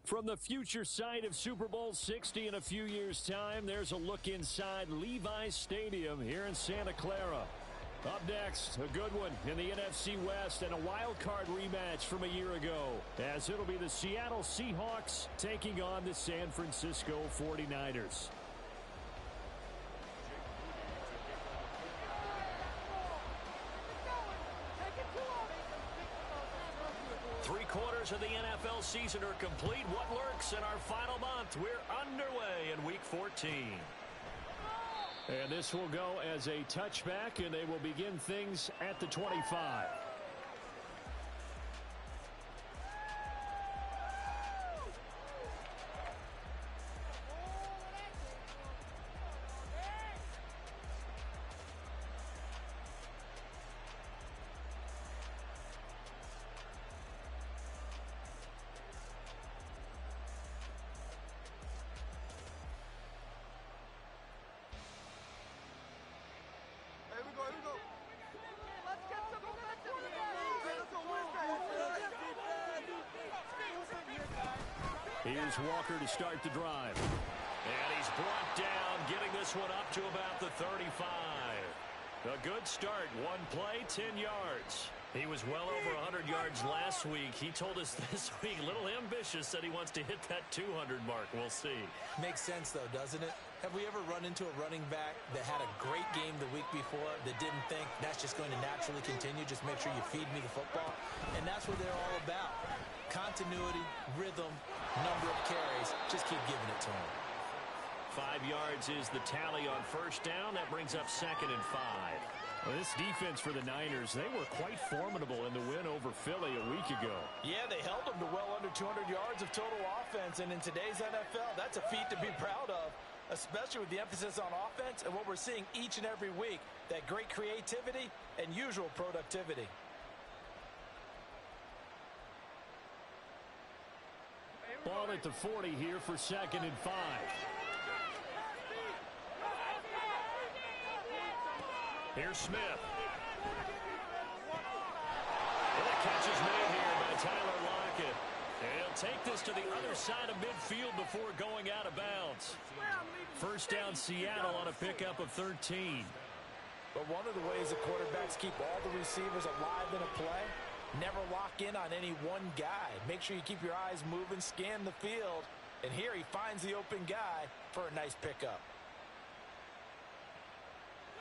From the future site of Super Bowl 60 in a few years' time, there's a look inside Levi's Stadium here in Santa Clara. Up next, a good one in the NFC West and a wild card rematch from a year ago, as it'll be the Seattle Seahawks taking on the San Francisco 49ers. Three-quarters of the NFL season are complete. What lurks in our final month? We're underway in Week 14. And this will go as a touchback, and they will begin things at the 25. Here's Walker to start the drive. And he's brought down, getting this one up to about the 35. A good start. One play, 10 yards. He was well over 100 yards last week. He told us this week, a little ambitious, said he wants to hit that 200 mark. We'll see. Makes sense, though, doesn't it? Have we ever run into a running back that had a great game the week before that didn't think that's just going to naturally continue? Just make sure you feed me the football. And that's what they're all about. Continuity, rhythm, number of carries. Just keep giving it to him. 5 yards is the tally on first down. That brings up 2nd and 5. Well, this defense for the Niners, they were quite formidable in the win over Philly a week ago. Yeah, they held them to well under 200 yards of total offense, and in today's NFL, that's a feat to be proud of, especially with the emphasis on offense and what we're seeing each and every week, that great creativity and usual productivity. Ball at the 40 here for 2nd and 5. Here's Smith. And the catch is made here by Tyler Lockett. And he'll take this to the other side of midfield before going out of bounds. First down, Seattle on a pickup of 13. But one of the ways the quarterbacks keep all the receivers alive in a play, never lock in on any one guy. Make sure you keep your eyes moving, scan the field. And here he finds the open guy for a nice pickup.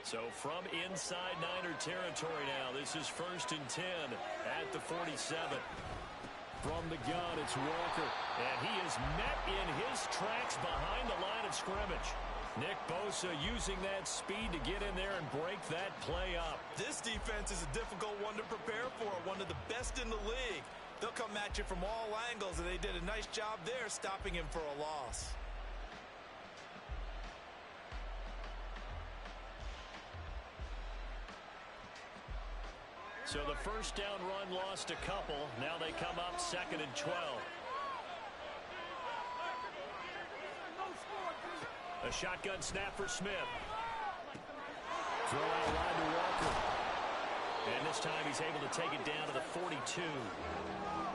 So from inside Niner territory now, this is 1st and 10 at the 47. From the gun, it's Walker. And he is met in his tracks behind the line of scrimmage. Nick Bosa using that speed to get in there and break that play up. This defense is a difficult one to prepare for, one of the best in the league. They'll come at you from all angles, and they did a nice job there stopping him for a loss. So the first down run lost a couple. Now they come up 2nd and 12. A shotgun snap for Smith. Throw out wide to Walker. And this time he's able to take it down to the 42.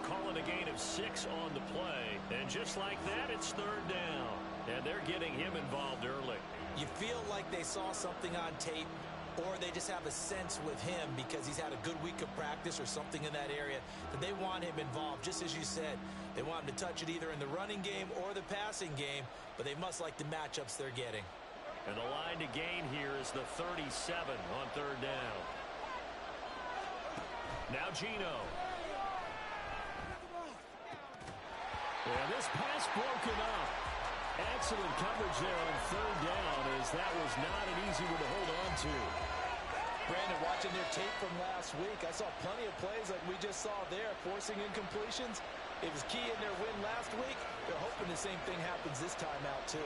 Calling a gain of 6 on the play. And just like that, it's 3rd down. And they're getting him involved early. You feel like they saw something on tape, or they just have a sense with him because he's had a good week of practice or something in that area that they want him involved. Just as you said, they want him to touch it either in the running game or the passing game, but they must like the matchups they're getting. And the line to gain here is the 37 on 3rd down. Now Geno. And this pass broken up. Excellent coverage there on 3rd down, as that was not an easy one to hold on to. Brandon, watching their tape from last week, I saw plenty of plays like we just saw there, forcing incompletions. It was key in their win last week. They're hoping the same thing happens this time out, too.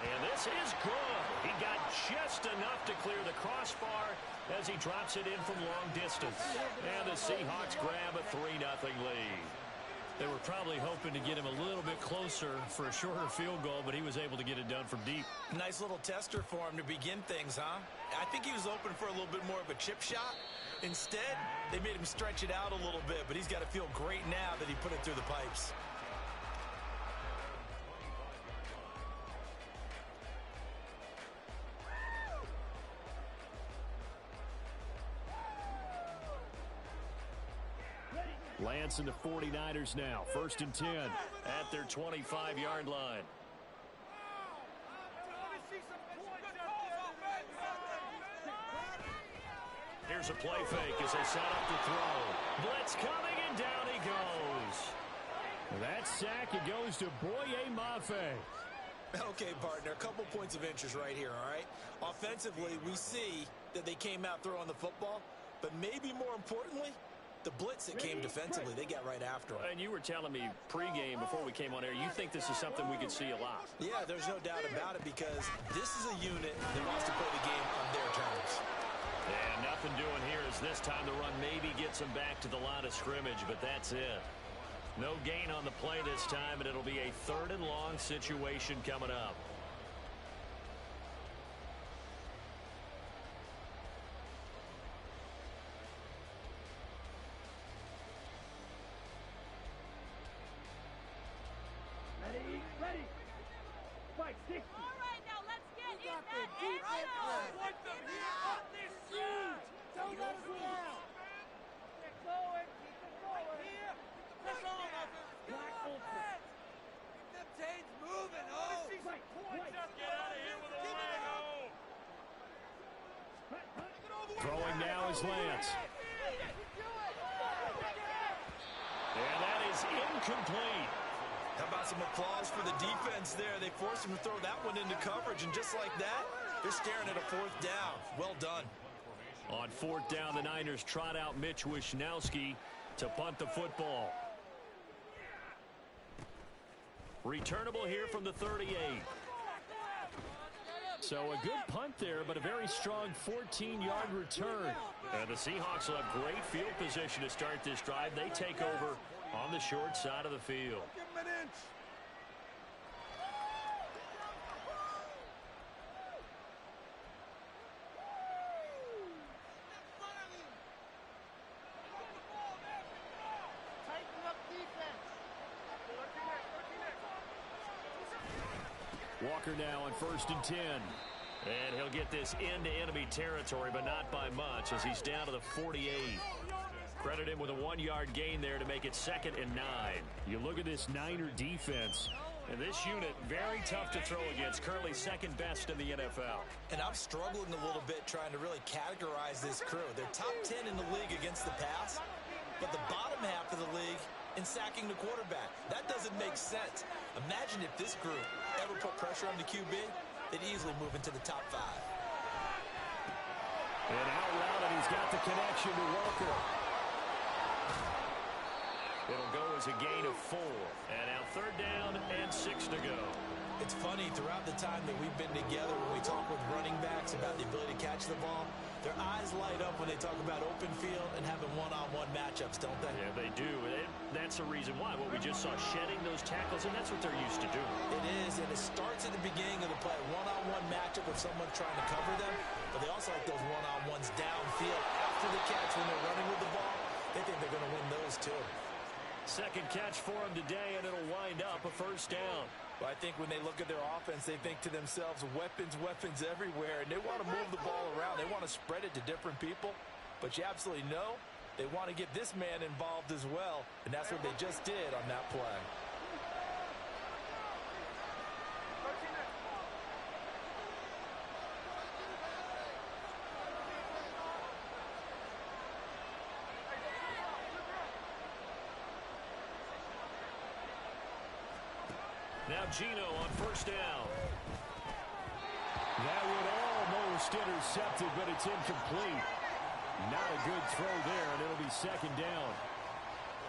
And this is good. He got just enough to clear the crossbar as he drops it in from long distance. And the Seahawks grab a 3-0 lead. They were probably hoping to get him a little bit closer for a shorter field goal, but he was able to get it done from deep. Nice little tester for him to begin things, huh? I think he was open for a little bit more of a chip shot, Instead, they made him stretch it out a little bit, but he's got to feel great now that he put it through the pipes. Lance and the 49ers now. 1st and 10 at their 25-yard line. Here's a play fake as they set up the throw. Blitz coming, and down he goes. That sack, it goes to Boye Mafe. Okay, partner, a couple points of interest right here, all right? Offensively, we see that they came out throwing the football, but maybe more importantly, the blitz that came defensively, they got right after him. And you were telling me pregame before we came on air, you think this is something we could see a lot. Yeah, there's no doubt about it, because this is a unit that wants to play the game on their terms. And nothing doing here as this time the run maybe gets them back to the line of scrimmage, but that's it. No gain on the play this time, and it'll be a 3rd and long situation coming up. Ready. Fight 60. All right, now let's get in that end zone. Want them here on this shoot. Don't let us down. Keep it going. Right here. Press on, Black open. Keep them chains moving. Oh. Right. Get out of here with a leg home. Throwing now is Lance. And that is incomplete. How about some applause for the defense there? They forced him to throw that one into coverage, and just like that, they're staring at a 4th down. Well done. On 4th down, the Niners trot out Mitch Wishnowski to punt the football. Returnable here from the 38. So a good punt there, but a very strong 14-yard return. And the Seahawks will have great field position to start this drive. They take over on the short side of the field. Give him an inch. Walker now on 1st and 10. And he'll get this into enemy territory, but not by much as he's down to the 48. Credit him with a 1-yard gain there to make it 2nd and 9. You look at this Niner defense, and this unit very tough to throw against, currently 2nd best in the NFL. And I'm struggling a little bit trying to really categorize this crew. They're top 10 in the league against the pass, but the bottom half of the league in sacking the quarterback. That doesn't make sense. Imagine if this group ever put pressure on the QB, they'd easily move into the top 5. And out loud, and he's got the connection to Walker. It'll go as a gain of 4. And now 3rd down and 6 to go. It's funny, throughout the time that we've been together, when we talk with running backs about the ability to catch the ball, their eyes light up when they talk about open field and having one-on-one matchups, don't they? Yeah, they do. And that's the reason why. Well, we just saw shedding those tackles, and that's what they're used to doing. It is, and it starts at the beginning of the play. One-on-one matchup with someone trying to cover them, but they also like those one-on-ones downfield after the catch when they're running with the ball. They think they're going to win those, too. 2nd catch for him today, and it'll wind up a 1st down. But I think when they look at their offense, they think to themselves, weapons everywhere, and they want to move the ball around. They want to spread it to different people, but you absolutely know they want to get this man involved as well, and that's what they just did on that play. Now Gino on 1st down. That would almost intercepted, but it's incomplete. Not a good throw there, and it'll be 2nd down.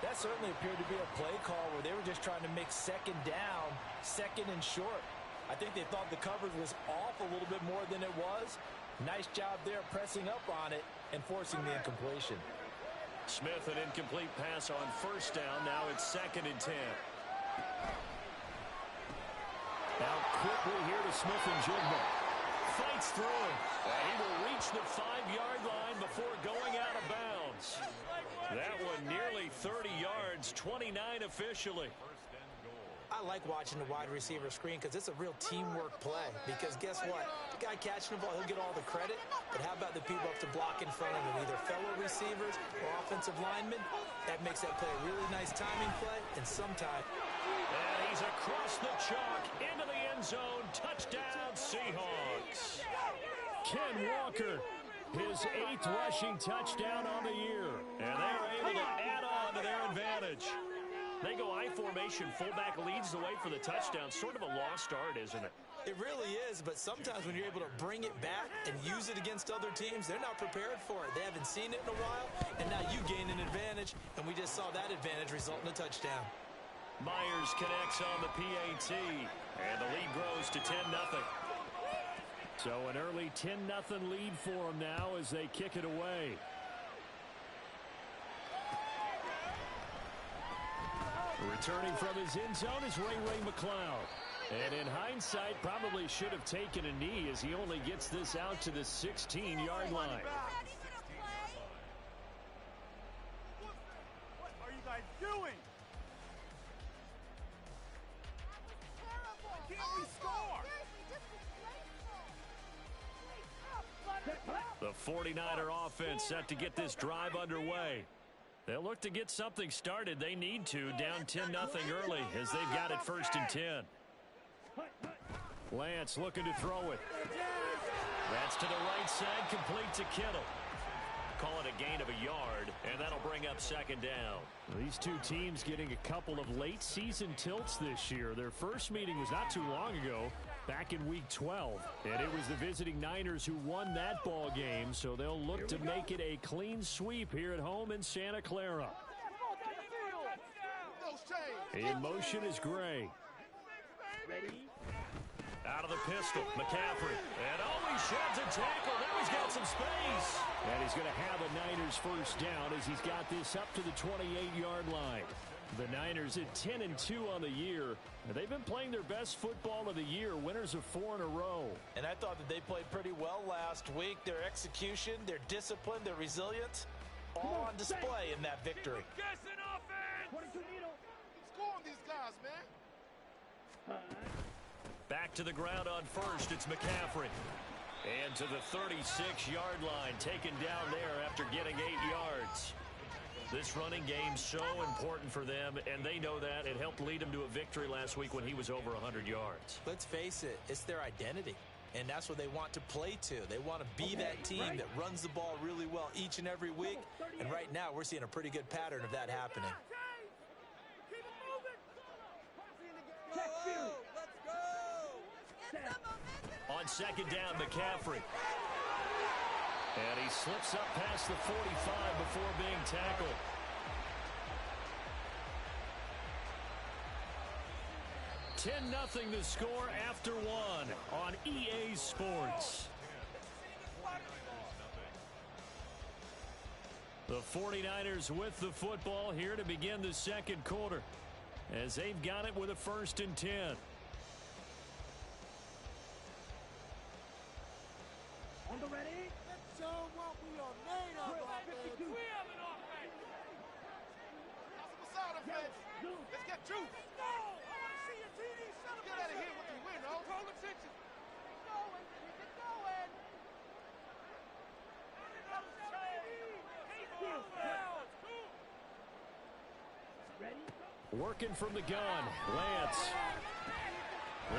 That certainly appeared to be a play call where they were just trying to make 2nd down, 2nd and short. I think they thought the coverage was off a little bit more than it was. Nice job there pressing up on it and forcing the incompletion. Smith, an incomplete pass on 1st down. Now it's 2nd and 10. Now quickly here to Smith and Jigma. Fake fights through him. And he will reach the 5-yard line before going out of bounds. That one nearly 30 yards, 29 officially. I like watching the wide receiver screen because it's a real teamwork play. Because guess what? The guy catching the ball, he'll get all the credit. But how about the people up to block in front of him, either fellow receivers or offensive linemen? That makes that play a really nice timing play. And sometimes... And he's across the chalk into the end zone. Touchdown, Seahawks. Ken Walker, his 8th rushing touchdown on the year. And they're able to add on to their advantage. They go I formation, fullback leads the way for the touchdown. Sort of a lost art, isn't it? It really is, but sometimes when you're able to bring it back and use it against other teams, they're not prepared for it. They haven't seen it in a while, and now you gain an advantage, and we just saw that advantage result in a touchdown. Myers connects on the PAT, and the lead grows to 10-0. So an early 10-0 lead for them now as they kick it away. Returning from his end zone is Ray McCloud. And in hindsight, probably should have taken a knee as he only gets this out to the 16-yard line. What are you guys doing? Why can't we score? The 49er offense set to get this drive underway. They'll look to get something started. They need to, down 10-0 early as they've got it 1st and 10. Lance looking to throw it. That's to the right side, complete to Kittle. Call it a gain of a yard, and that'll bring up 2nd down. These two teams getting a couple of late season tilts this year. Their first meeting was not too long ago, back in week 12. And it was the visiting Niners who won that ball game, so they'll look to make it a clean sweep here at home in Santa Clara. In motion is Gray. Out of the pistol, McCaffrey. And he sheds a tackle. Now he's got some space. And he's going to have a Niners 1st down as he's got this up to the 28-yard line. The Niners at 10-2 on the year. They've been playing their best football of the year, winners of 4 in a row. And I thought that they played pretty well last week. Their execution, their discipline, their resilience, all on display in that victory. Guessing offense! Score on these guys, man. Back to the ground on first, it's McCaffrey. And to the 36-yard line, taken down there after getting 8 yards. This running game's so important for them, and they know that. It helped lead them to a victory last week when he was over 100 yards. Let's face it, it's their identity, and that's what they want to play to. They want to be that team that runs the ball really well each and every week, and right now we're seeing a pretty good pattern of that happening. On 2nd down, McCaffrey. And he slips up past the 45 before being tackled. $10-0 the score after 1 on EA Sports. The 49ers with the football here to begin the 2nd quarter as they've got it with a 1st and 10. On the ready? Let's show what we are made of, offense. We have an offense. Possible side offense. Let's get juice. Let's go. I want to see your TD celebration. Get out of here with you win, no? Control attention. Keep it going. Keep it going. Ready? Working from the gun, Lance.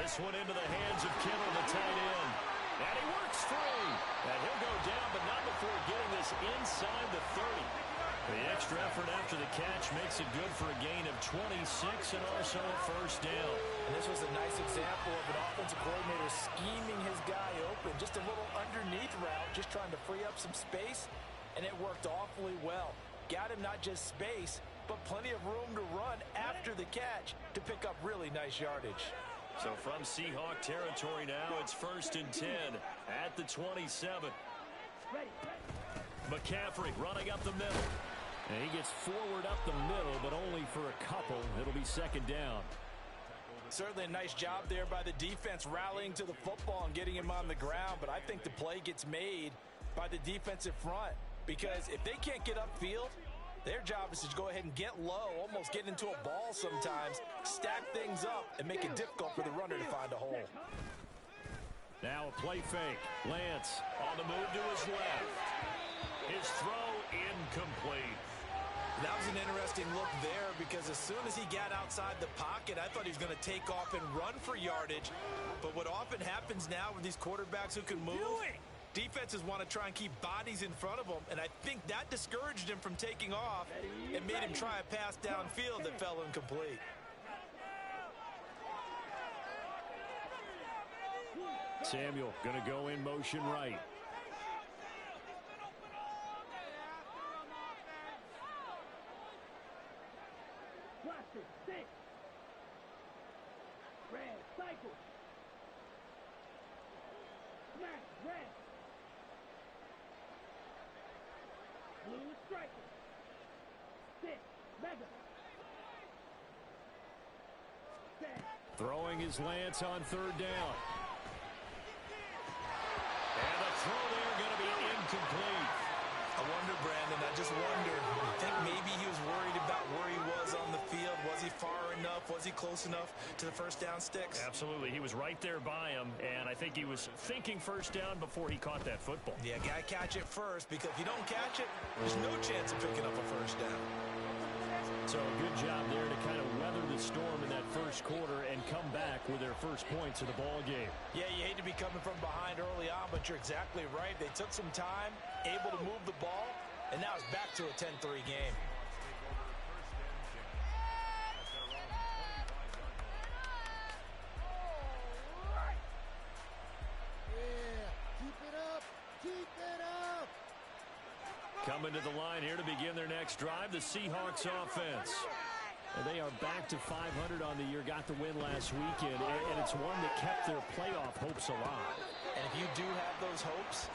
This one into the hands of Kittle, the tight end. And he works free. And he'll go down, but not before getting this inside the 30. The extra effort after the catch makes it good for a gain of 26 and also a 1st down. And this was a nice example of an offensive coordinator scheming his guy open. Just a little underneath route, just trying to free up some space, and it worked awfully well. Got him not just space, but plenty of room to run after the catch to pick up really nice yardage. So from Seahawk territory now, it's 1st and 10 at the 27. McCaffrey running up the middle. And he gets forward up the middle, but only for a couple. It'll be 2nd down. Certainly a nice job there by the defense rallying to the football and getting him on the ground, but I think the play gets made by the defensive front because if they can't get upfield, their job is to go ahead and get low, almost get into a ball sometimes, stack things up, and make it difficult for the runner to find a hole. Now a play fake. Lance on the move to his left. His throw incomplete. That was an interesting look there because as soon as he got outside the pocket, I thought he was going to take off and run for yardage. But what often happens now with these quarterbacks who can move, defenses want to try and keep bodies in front of them, and I think that discouraged him from taking off and made him try a pass downfield that fell incomplete. Samuel going to go in motion right. Red, cycle. Smash, red. Blue, striker. Six, mega. Set. Throwing his Lance on third down. And the throw there going to be incomplete. I wonder, Brandon, I just wonder, you think maybe he was worried about where he was on the field? Was he far enough? Was he close enough to the first down sticks? Absolutely. He was right there by him, and I think he was thinking first down before he caught that football. Yeah, got to catch it first, because if you don't catch it, there's no chance of picking up a first down. So a good job there to kind of weather the storm in that first quarter and come back with their first points of the ball game. Yeah, you hate to be coming from behind early on, but you're exactly right. They took some time, able to move the ball, and now it's back to a 10-3 game. Coming to the line here to begin their next drive, the Seahawks offense. And they are back to 500 on the year, got the win last weekend, and it's one that kept their playoff hopes alive. And if you do have those hopes,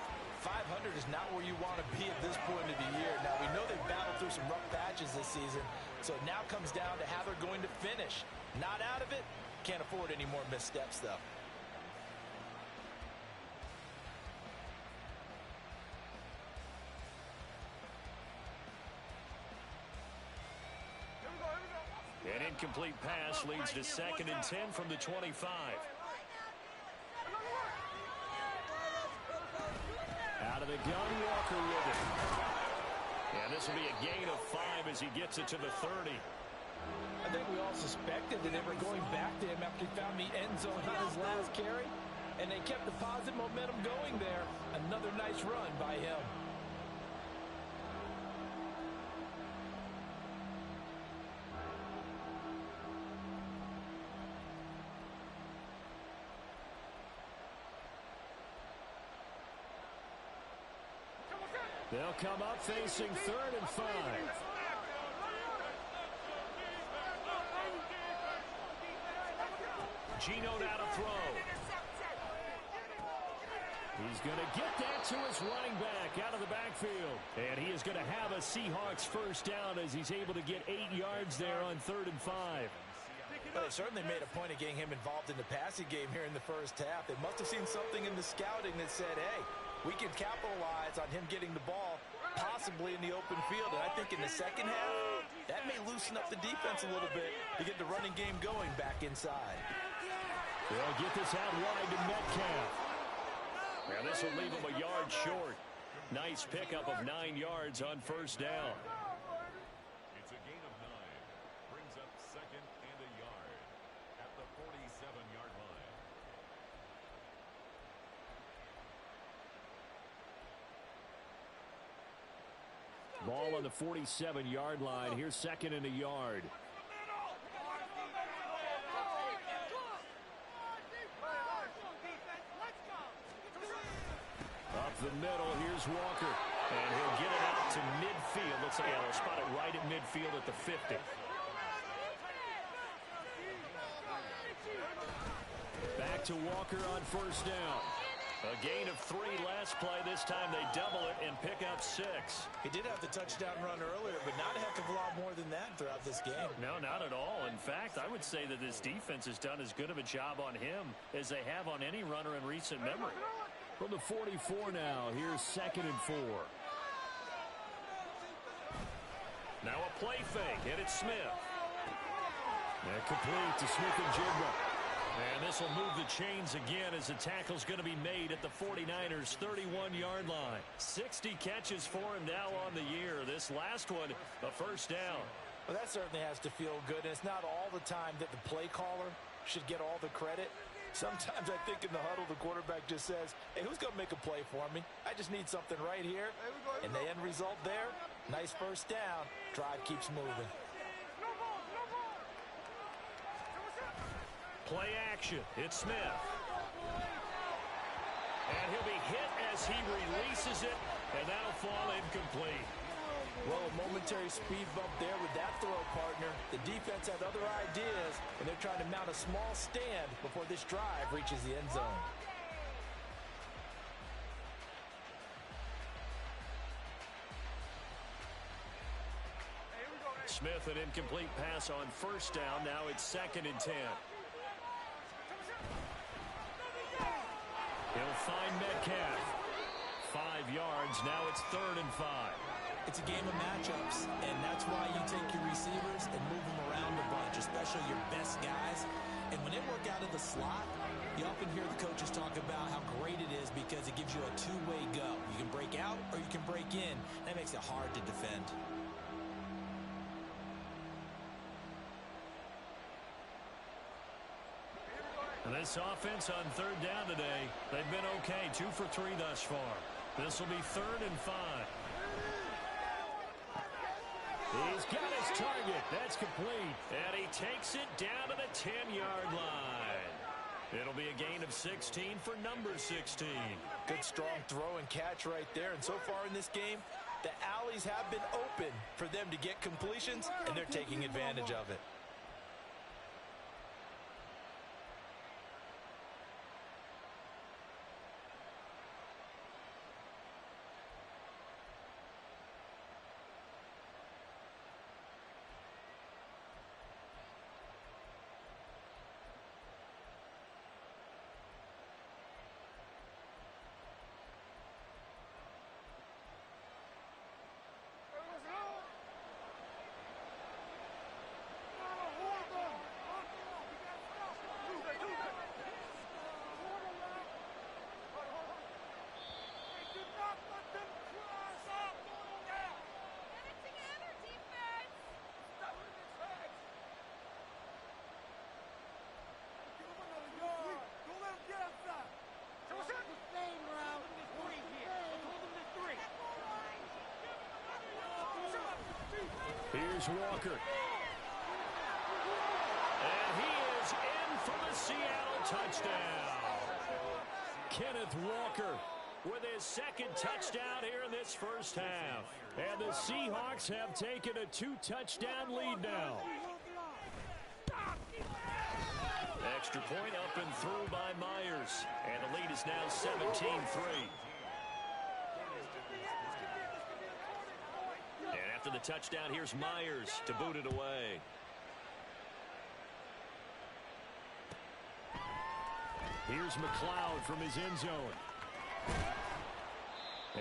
500 is not where you want to be at this point of the year. Now, we know they've battled through some rough patches this season, so it now comes down to how they're going to finish. Not out of it, can't afford any more missteps, though. An incomplete pass leads to 2nd and 10 from the 25. Out of the gun, Walker with it. And this will be a gain of 5 as he gets it to the 30. I think we all suspected that they were going back to him after he found the end zone on his last carry, and they kept the positive momentum going there. Another nice run by him. They'll come up facing 3rd and 5. Gino now to throw. He's going to get that to his running back out of the backfield. And he is going to have a Seahawks first down as he's able to get 8 yards there on 3rd and 5. Well, they certainly made a point of getting him involved in the passing game here in the first half. They must have seen something in the scouting that said, hey, we can capitalize on him getting the ball possibly in the open field. And I think in the second half, that may loosen up the defense a little bit to get the running game going back inside. They'll get this out wide to Metcalf. Now this will leave him a yard short. Nice pickup of 9 yards on first down. It's a gain of 9. Brings up 2nd and a yard at the 47-yard line. Ball on the 47-yard line. Here's 2nd and a yard. Up the middle, here's Walker. And he'll get it out to midfield. Looks like they'll spot it right at midfield at the 50. Back to Walker on first down. A gain of 3 last play. This time they double it and pick up 6. He did have the touchdown run earlier, but not a heck of a lot more than that throughout this game. No, not at all. In fact, I would say that this defense has done as good of a job on him as they have on any runner in recent memory. From the 44 now, here's 2nd and 4. Now a play fake, and it's Smith. And complete to Smith and Jigba. And this will move the chains again as the tackle's going to be made at the 49ers' 31-yard line. 60 catches for him now on the year. This last one, a first down. Well, that certainly has to feel good, and it's not all the time that the play caller should get all the credit. Sometimes I think in the huddle, the quarterback just says, hey, who's going to make a play for me? I just need something right here. And the end result there, nice first down. Drive keeps moving. Play action. It's Smith. And he'll be hit as he releases it, and that'll fall incomplete. Well, a momentary speed bump there with that throw, partner. The defense had other ideas, and they're trying to mount a small stand before this drive reaches the end zone. Smith, an incomplete pass on first down. Now it's 2nd and 10. He'll find Metcalf. 5 yards. Now it's 3rd and 5. It's a game of matchups, and that's why you take your receivers and move them around a bunch, especially your best guys. And when they work out of the slot, you often hear the coaches talk about how great it is because it gives you a two-way go. You can break out or you can break in. That makes it hard to defend. This offense on 3rd down today, they've been okay. 2 for 3 thus far. This will be 3rd and 5. He's got his target. That's complete. And he takes it down to the 10-yard line. It'll be a gain of 16 for number 16. Good strong throw and catch right there. And so far in this game, the alleys have been open for them to get completions, and they're taking advantage of it. Here's Walker. And he is in for the Seattle touchdown. Kenneth Walker with his 2nd touchdown here in this first half. And the Seahawks have taken a 2-touchdown lead now. Extra point up and through by Myers. And the lead is now 17-3. After the touchdown, here's Myers to boot it away. Here's McLeod from his end zone.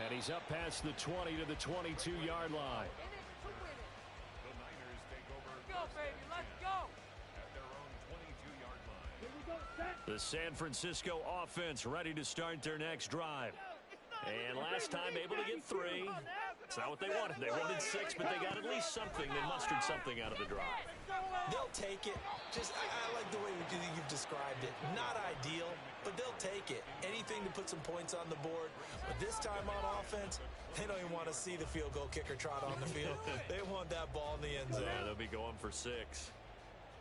And he's up past the 20 to the 22-yard line. The Niners take over. Go, baby, let's go. At their own 22-yard line. Here we go, set. The San Francisco offense ready to start their next drive. And last time able to get 3. It's not what they wanted. They wanted 6, but they got at least something. They mustered something out of the drive. They'll take it. I like the way you've described it. Not ideal, but they'll take it. Anything to put some points on the board. But this time on offense, they don't even want to see the field goal kicker trot on the field. They want that ball in the end zone. Yeah, they'll be going for 6.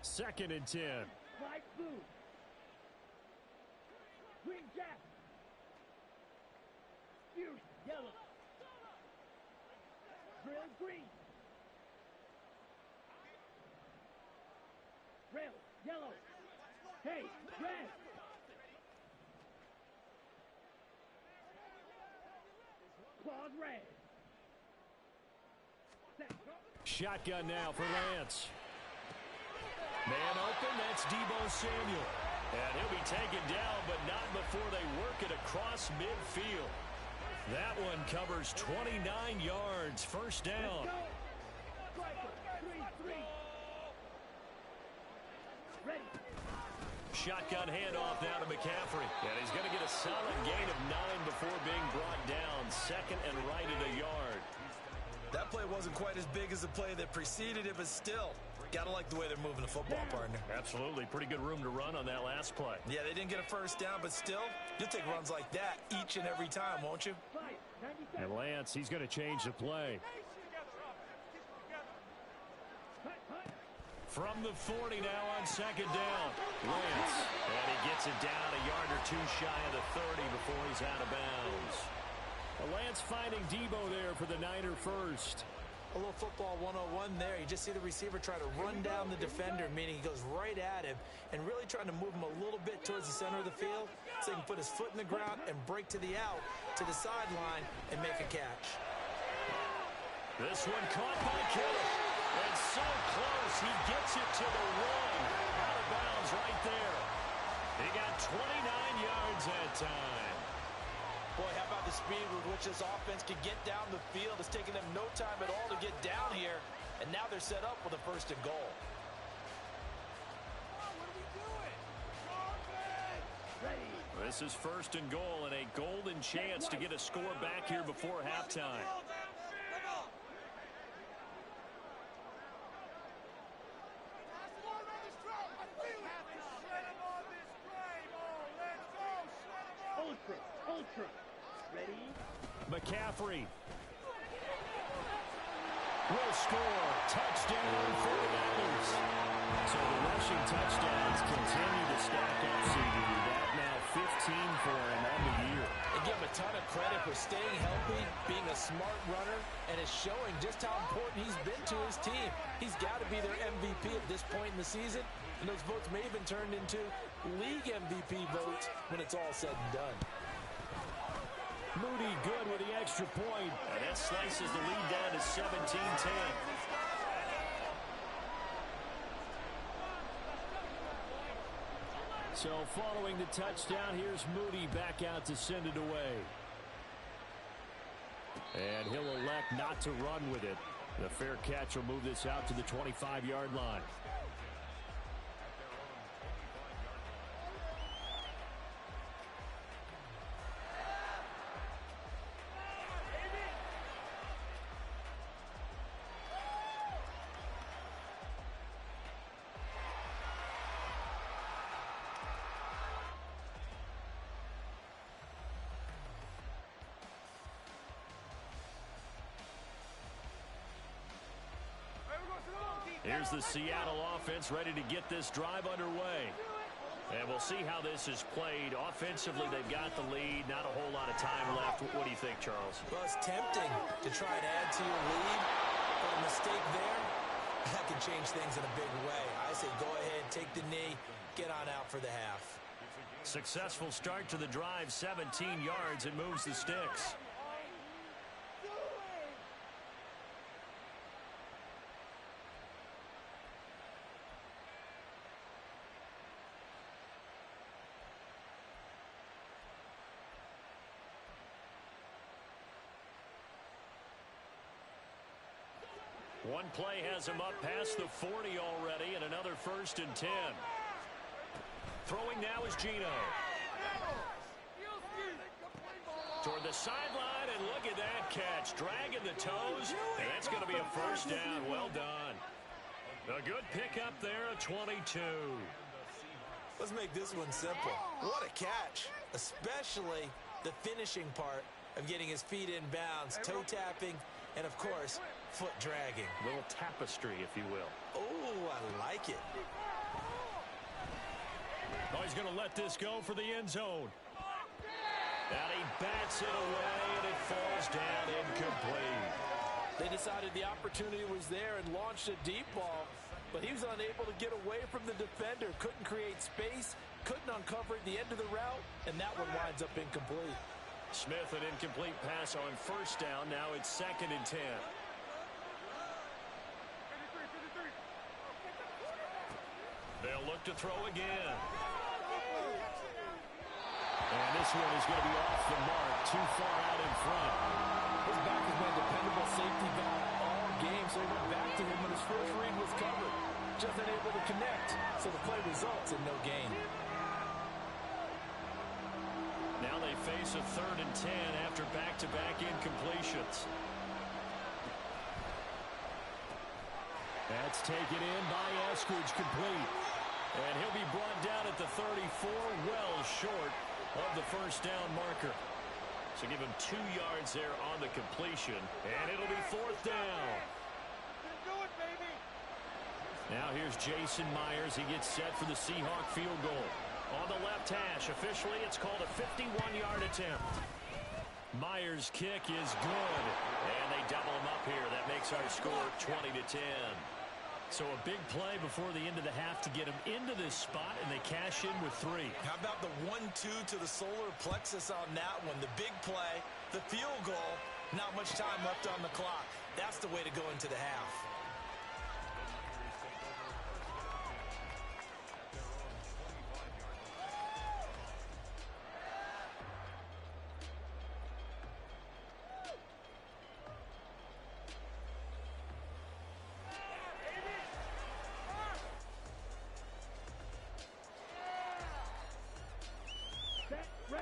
2nd and 10. Light blue. Green jack. Fuse, yellow. Drill green. Rail, yellow. Hey, red. Dog red. Shotgun now for Lance. Man open, that's Deebo Samuel. And he'll be taken down, but not before they work it across midfield. That one covers 29 yards. First down. Striker, 3-3. Ready. Shotgun handoff now to McCaffrey. And he's going to get a solid gain of 9 before being brought down. Second and right at a yard. That play wasn't quite as big as the play that preceded it, but still, got to like the way they're moving the football, partner. Absolutely. Pretty good room to run on that last play. Yeah, they didn't get a first down, but still, you'll take runs like that each and every time, won't you? And Lance, he's going to change the play. From the 40 now on second down. Lance. And he gets it down a yard or two shy of the 30 before he's out of bounds. Lance finding Deebo there for the Niner first. A little football 101 there. You just see the receiver try to run down the defender, meaning he goes right at him and really trying to move him a little bit towards the center of the field so he can put his foot in the ground and break to the out, to the sideline, and make a catch. This one caught by Kittle. And so close, he gets it to the one. Out of bounds right there. He got 29 yards that time. Boy, how about the speed with which this offense can get down the field? It's taken them no time at all to get down here, and now they're set up with a first and goal. This is first and goal and a golden chance to get a score back here before halftime. Ultra. Ready? McCaffrey will score. Touchdown for the Niners. So the rushing touchdowns continue to stack up, CD. That now 15 for him on the year. And give him a ton of credit for staying healthy, being a smart runner, and it's showing just how important he's been to his team. He's got to be their MVP at this point in the season, and those votes may have been turned into league MVP votes when it's all said and done. Moody good with the extra point. And that slices the lead down to 17-10. So following the touchdown, here's Moody back out to send it away. And he'll elect not to run with it. The fair catch will move this out to the 25-yard line. Here's the Seattle offense ready to get this drive underway. And we'll see how this is played. Offensively, they've got the lead. Not a whole lot of time left. What do you think, Charles? Well, it's tempting to try and add to your lead, but a mistake there, that can change things in a big way. I say go ahead, take the knee, get on out for the half. Successful start to the drive, 17 yards, and moves the sticks. One play has him up past the 40 already, and another 1st and 10. Throwing now is Gino. Toward the sideline, and look at that catch. Dragging the toes, and that's going to be a first down. Well done. A good pickup there, a 22. Let's make this one simple. What a catch, especially the finishing part of getting his feet in bounds, toe tapping, and of course, foot dragging. A little tapestry, if you will. Oh, I like it. Oh, he's going to let this go for the end zone. And he bats it away, and it falls down incomplete. They decided the opportunity was there and launched a deep ball, but he was unable to get away from the defender. Couldn't create space, couldn't uncover at the end of the route, and that one winds up incomplete. Smith, an incomplete pass on first down. Now it's 2nd and 10. They'll look to throw again. And this one is going to be off the mark, too far out in front. His back has been a dependable safety valve all game, so he went back to him when his first read was covered. Just unable to connect, so the play results in no gain. Now they face a 3rd and 10 after back-to-back incompletions. That's taken in by Eskridge, complete. And he'll be brought down at the 34, well short of the first down marker. So give him 2 yards there on the completion, and it'll be 4th down. Do it, baby. Now here's Jason Myers. He gets set for the Seahawk field goal. On the left hash, officially it's called a 51-yard attempt. Myers' kick is good, and they double him up here. That makes our score 20-10. So a big play before the end of the half to get him into this spot, and they cash in with 3. How about the 1-2 to the solar plexus on that one? The big play, the field goal, not much time left on the clock. That's the way to go into the half.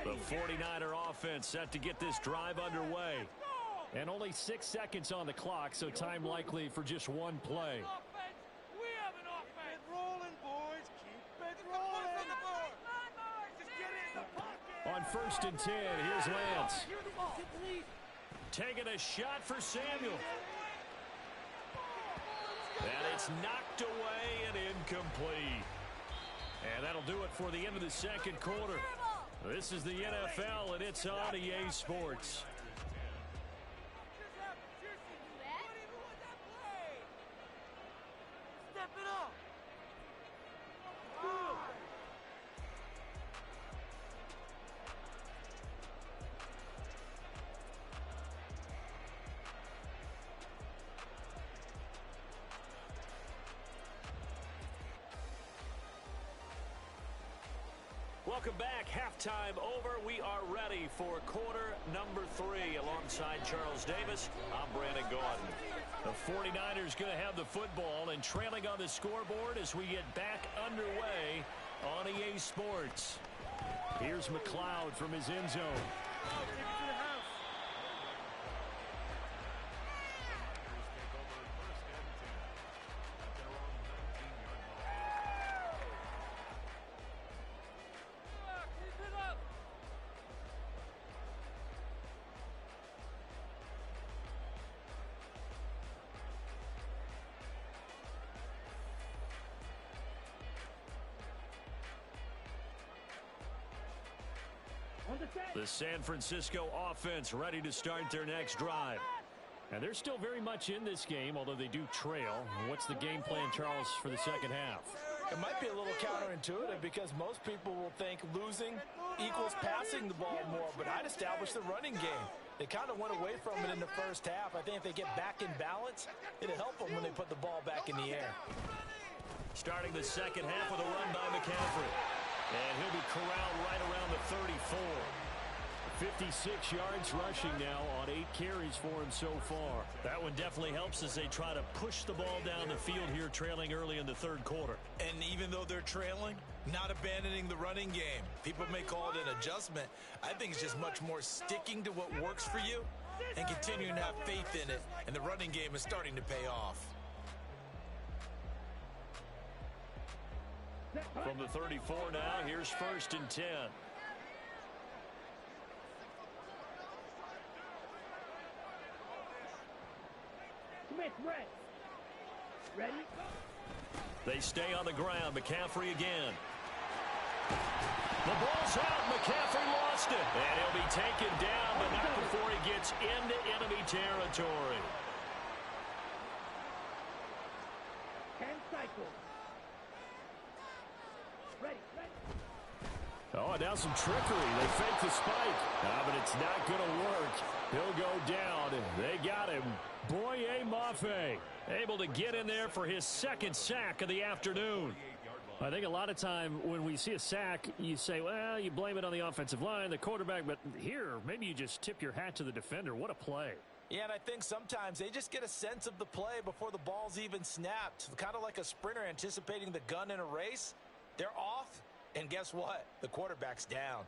The 49er offense set to get this drive underway. And only 6 seconds on the clock, so time likely for just one play. Offense. We have an offense. Keep it rolling, boys. Keep it rolling. Just get it in the pocket. On 1st and 10, here's Lance. Taking a shot for Samuel. And it's knocked away and incomplete. And that'll do it for the end of the 2nd quarter. This is the NFL, and it's on EA Sports. Step it up. Welcome back. Halftime over. We are ready for quarter number 3. Alongside Charles Davis, I'm Brandon Gaudin. The 49ers going to have the football and trailing on the scoreboard as we get back underway on EA Sports. Here's McLeod from his end zone. The San Francisco offense ready to start their next drive. And they're still very much in this game, although they do trail. What's the game plan, Charles, for the second half? It might be a little counterintuitive because most people will think losing equals passing the ball more, but I'd establish the running game. They kind of went away from it in the first half. I think if they get back in balance, it'll help them when they put the ball back in the air. Starting the second half with a run by McCaffrey. And he'll be corralled right around the 34. 56 yards rushing now on 8 carries for him so far. That one definitely helps as they try to push the ball down the field here, trailing early in the 3rd quarter. And even though they're trailing, not abandoning the running game. People may call it an adjustment. I think it's just much more sticking to what works for you and continuing to have faith in it. And the running game is starting to pay off. From the 34 now, here's 1st and 10. Smith, ready? They stay on the ground. McCaffrey again. The ball's out. McCaffrey lost it. And he'll be taken down, but not before he gets into enemy territory. 10 cycles. Ready. Oh, now some trickery. They fake the spike. But it's not going to work. He'll go down. They got him. Boye Mafe able to get in there for his second sack of the afternoon. I think a lot of time when we see a sack, you say, well, you blame it on the offensive line, the quarterback. But here, maybe you just tip your hat to the defender. What a play. Yeah, and I think sometimes they just get a sense of the play before the ball's even snapped. Kind of like a sprinter anticipating the gun in a race. They're off, and guess what? The quarterback's down.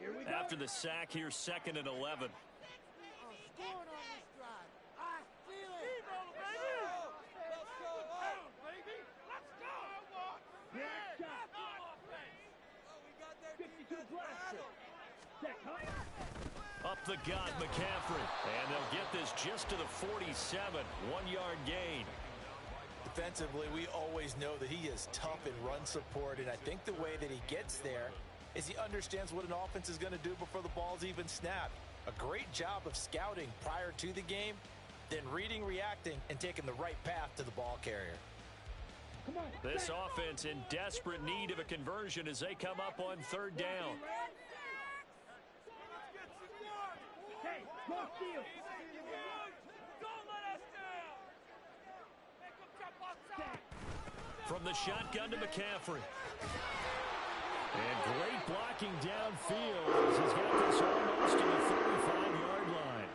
Here we go. After the sack, here's 2nd and 11. Scoring on this drive. I feel it. Let's go. Baby. Let's go. Next shot. We got their 52 defense blaster. rattled. Set high. Up the gut, McCaffrey. And they'll get this just to the 47. 1-yard gain. Defensively, we always know that he is tough in run support, and I think the way that he gets there is he understands what an offense is going to do before the ball's even snapped. A great job of scouting prior to the game, then reading, reacting, and taking the right path to the ball carrier. Come on. This offense in desperate need of a conversion as they come up on 3rd down. Hey, go steal. Don't let us down. Make them jump outside. From the shotgun to McCaffrey. And great blocking downfield as he's got this almost to the 35-yard line.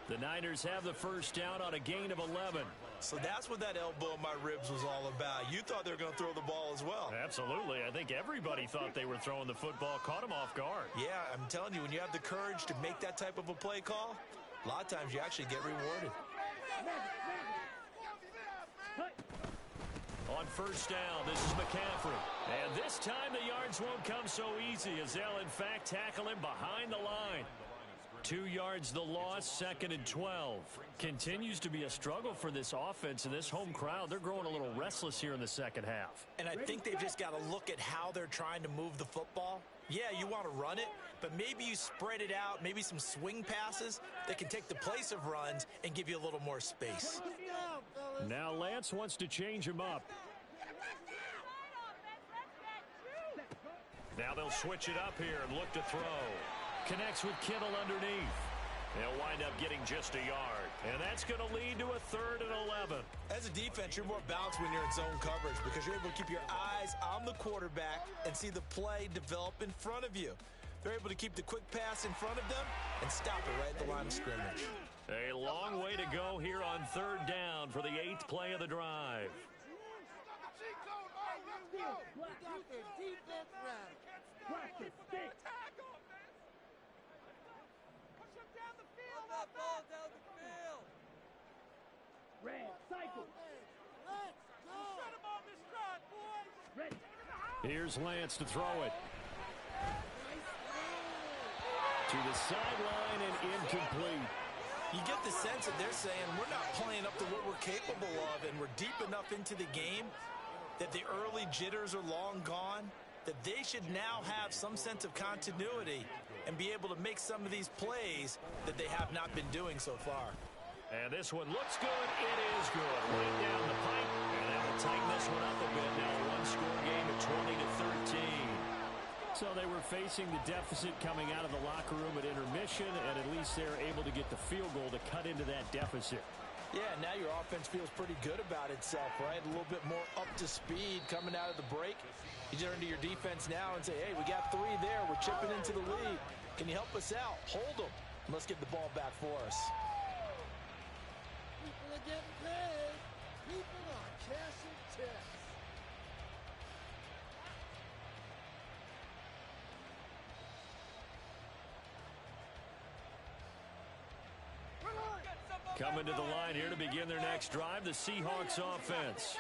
The Niners have the first down on a gain of 11. So that's what that elbow in my ribs was all about. You thought they were going to throw the ball as well. Absolutely. I think everybody thought they were throwing the football, caught him off guard. Yeah, I'm telling you, when you have the courage to make that type of a play call, a lot of times you actually get rewarded. On first down, this is McCaffrey. And this time the yards won't come so easy as they'll, in fact, tackle him behind the line. 2 yards the loss, 2nd and 12. Continues to be a struggle for this offense and this home crowd. They're growing a little restless here in the second half. And I think they've just got to look at how they're trying to move the football. Yeah, you want to run it, but maybe you spread it out, maybe some swing passes that can take the place of runs and give you a little more space. Now Lance wants to change him up. Now they'll switch it up here and look to throw. Connects with Kittle underneath. They'll wind up getting just a yard. And that's going to lead to a 3rd and 11. As a defense, you're more balanced when you're in zone coverage because you're able to keep your eyes on the quarterback and see the play develop in front of you. They're able to keep the quick pass in front of them and stop it right at the line of scrimmage. A long way to go here on 3rd down for the 8th play of the drive. We got their defense rattled. Blaster, stick. Down the field, that ball down the field. Red, cycle. Let's go. Shut him on this drive, boys. Ready. Here's Lance to throw it. To the sideline and incomplete. You get the sense that they're saying we're not playing up to what we're capable of, and we're deep enough into the game that the early jitters are long gone, that they should now have some sense of continuity and be able to make some of these plays that they have not been doing so far. And this one looks good. It is good. Right down the pipe. And that'll tighten this one up a bit. Now a one-score game at 20-13. So they were facing the deficit coming out of the locker room at intermission, and at least they're able to get the field goal to cut into that deficit. Yeah, now your offense feels pretty good about itself, right? A little bit more up to speed coming out of the break. You turn to your defense now and say, hey, we got 3 there. We're chipping into the lead. Can you help us out? Hold them. And let's get the ball back for us. People are getting paid. People are cashing checks. Coming to the line here to begin their next drive, the Seahawks offense.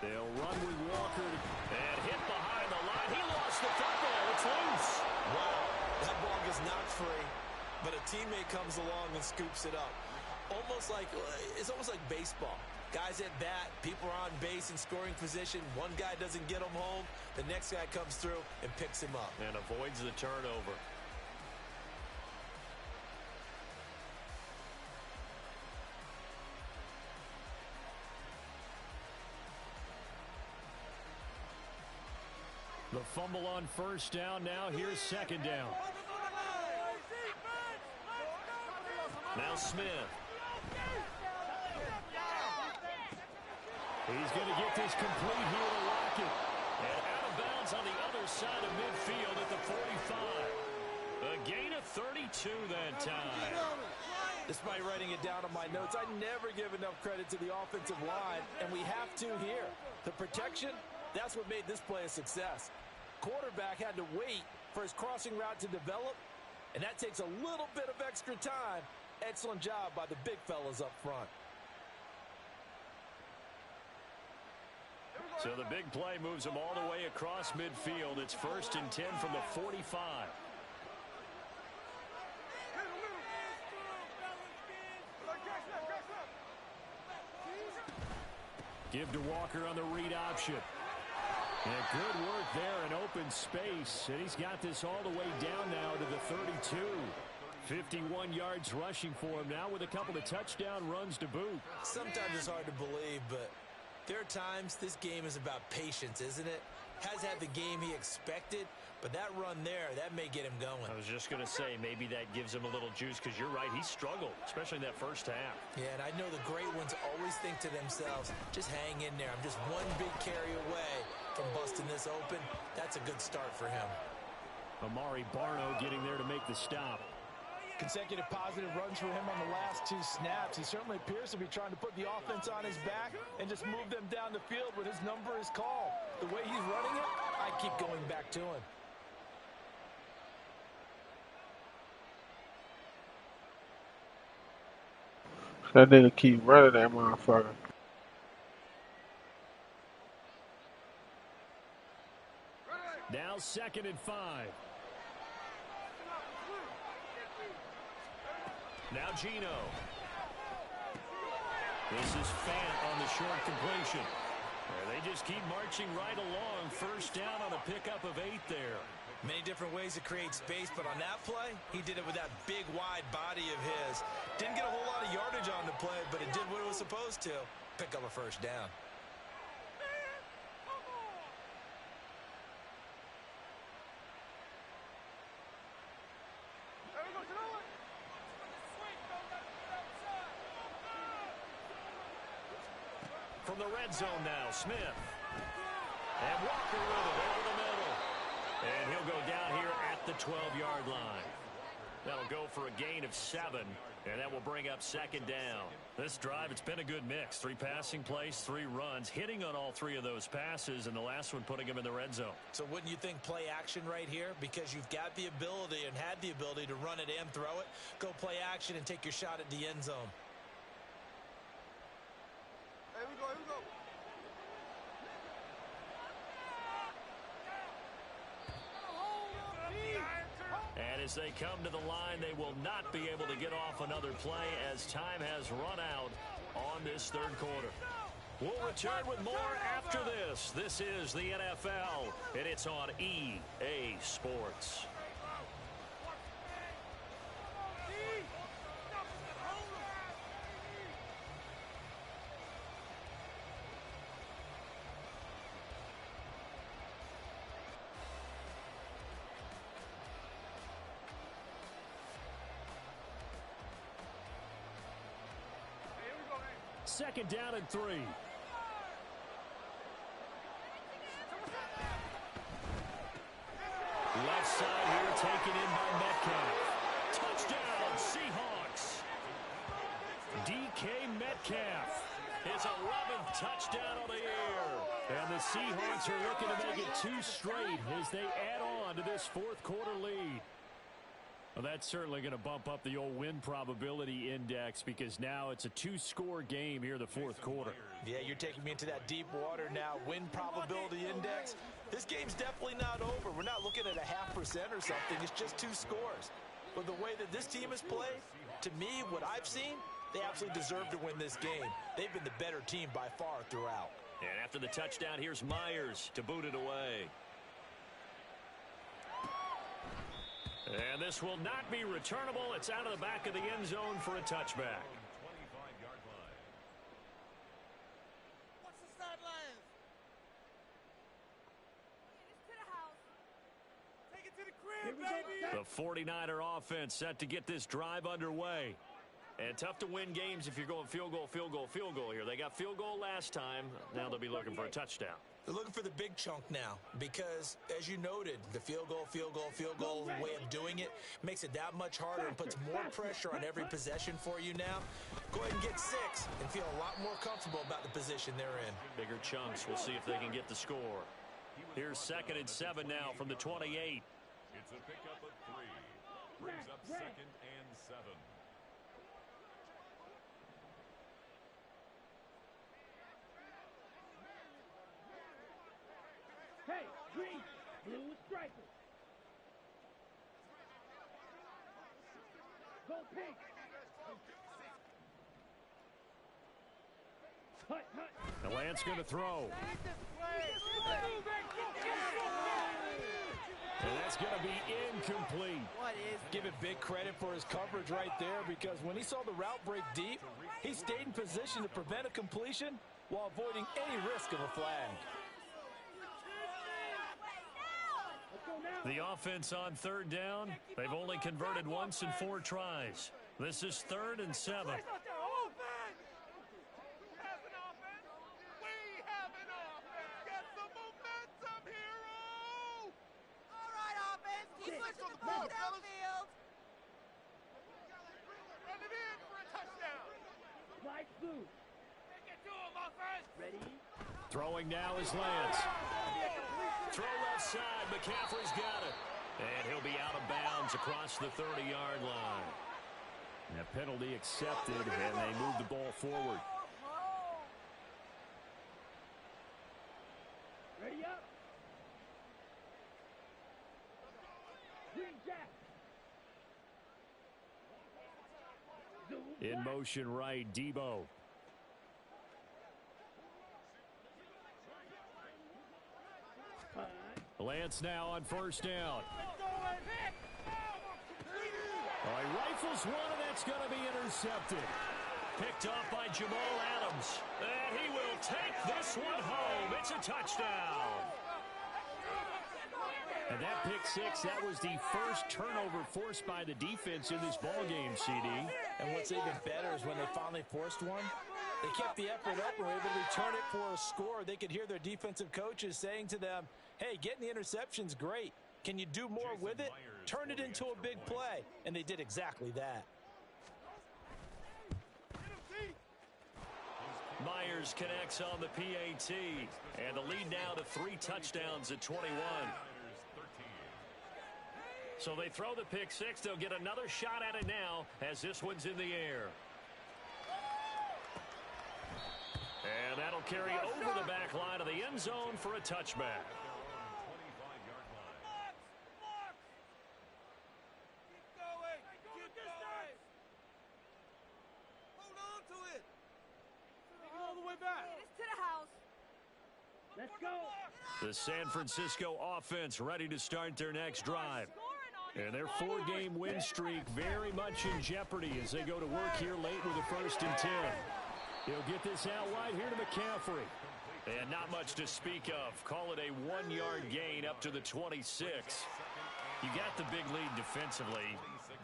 They'll run with Walker and hit behind the line. He lost the football. It's loose. Wow, that ball gets knocked free, but a teammate comes along and scoops it up. It's almost like baseball. Guys at bat, people are on base in scoring position. One guy doesn't get him home. The next guy comes through and picks him up. And avoids the turnover. The fumble on first down. Now here's second down. Now Smith. He's going to get this complete here to Lockett. And out of bounds on the other side of midfield at the 45. A gain of 32 that time. Despite writing it down on my notes, I never give enough credit to the offensive line, and we have to here. The protection, that's what made this play a success. Quarterback had to wait for his crossing route to develop, and that takes a little bit of extra time. Excellent job by the big fellas up front. So the big play moves him all the way across midfield. It's 1st and 10 from the 45. Give to Walker on the read option. And good work there in open space. And he's got this all the way down now to the 32. 51 yards rushing for him now with a couple of touchdown runs to boot. Sometimes it's hard to believe, but there are times this game is about patience, isn't it? Has had the game he expected, but that run there, that may get him going. I was just going to say, maybe that gives him a little juice, because you're right, he struggled, especially in that first half. Yeah, and I know the great ones always think to themselves, just hang in there. I'm just one big carry away from busting this open. That's a good start for him. Amari Barno getting there to make the stop. Consecutive positive runs for him on the last 2 snaps. He certainly appears to be trying to put the offense on his back and just move them down the field when his number is called. The way he's running it, I keep going back to him. That nigga keep running that motherfucker. Now 2nd and 5. Now Gino. This is Fant on the short completion. They just keep marching right along. 1st down on a pickup of 8 there. Many different ways to create space, but on that play, he did it with that big, wide body of his. Didn't get a whole lot of yardage on the play, but it did what it was supposed to. Pick up a 1st down. From the red zone now, Smith. And Walker with it over the middle. And he'll go down here at the 12-yard line. That'll go for a gain of 7, and that will bring up 2nd down. This drive, it's been a good mix. 3 passing plays, 3 runs, hitting on all 3 of those passes, and the last one putting him in the red zone. So wouldn't you think play action right here? Because you've got the ability and had the ability to run it and throw it. Go play action and take your shot at the end zone. Here we go, here we go. And as they come to the line, they will not be able to get off another play as time has run out on this 3rd quarter. We'll return with more after this. This is the NFL, and it's on EA Sports. Second down and 3. Left side here taken in by Metcalf. Touchdown, Seahawks. DK Metcalf. His 11th touchdown of the year. And the Seahawks are looking to make it 2 straight as they add on to this 4th quarter lead. Well, that's certainly going to bump up the old win probability index because now it's a 2-score game here in the 4th quarter. Yeah, you're taking me into that deep water now. Win probability index. This game's definitely not over. We're not looking at a 0.5% or something. It's just 2 scores. But the way that this team has played, to me, what I've seen, they absolutely deserve to win this game. They've been the better team by far throughout. And after the touchdown, here's Myers to boot it away. And this will not be returnable. It's out of the back of the end zone for a touchback. 25-yard line. What's the sidelines? To the house. The 49er offense set to get this drive underway. And tough to win games if you're going field goal, field goal, field goal here. They got field goal last time. Now they'll be looking for a touchdown. They're looking for the big chunk now because, as you noted, the field goal way of doing it makes it that much harder and puts more pressure on every possession for you now. Go ahead and get 6 and feel a lot more comfortable about the position they're in. Bigger chunks. We'll see if they can get the score. Here's 2nd and 7 now from the 28. It's a pickup of 3. Brings up 2nd and 7. Hey, green, blue striker. Go pink. Hut, hut. The Lance going to throw. And that's going to be incomplete. Give it big credit for his coverage right there, because when he saw the route break deep, he stayed in position to prevent a completion while avoiding any risk of a flag. The offense on 3rd down. They've only converted once in 4 tries. This is 3rd and 7. Throwing now is Lance. Throw left side. McCaffrey's got it. And he'll be out of bounds across the 30-yard line. And a penalty accepted, and they move the ball forward. Ready up. Green jack. In motion right, Debo. Lance now on 1st down. Oh, he rifles one, and that's going to be intercepted. Picked off by Jamal Adams. And he will take this one home. It's a touchdown. And that pick 6, that was the first turnover forced by the defense in this ballgame, CD. And what's even better is when they finally forced one, they kept the effort up and were able to return it for a score. They could hear their defensive coaches saying to them, hey, getting the interception's great. Can you do more with it? Turn it into a big play. And they did exactly that. Myers connects on the PAT. And the lead now to 3 touchdowns at 21. So they throw the pick 6. They'll get another shot at it now as this one's in the air. And that'll carry over the back line of the end zone for a touchback. Let's go. The San Francisco offense ready to start their next drive. And their 4-game win streak very much in jeopardy as they go to work here late with a 1st and 10. He'll get this out wide here to McCaffrey. And not much to speak of. Call it a 1-yard gain up to the 26. You got the big lead defensively.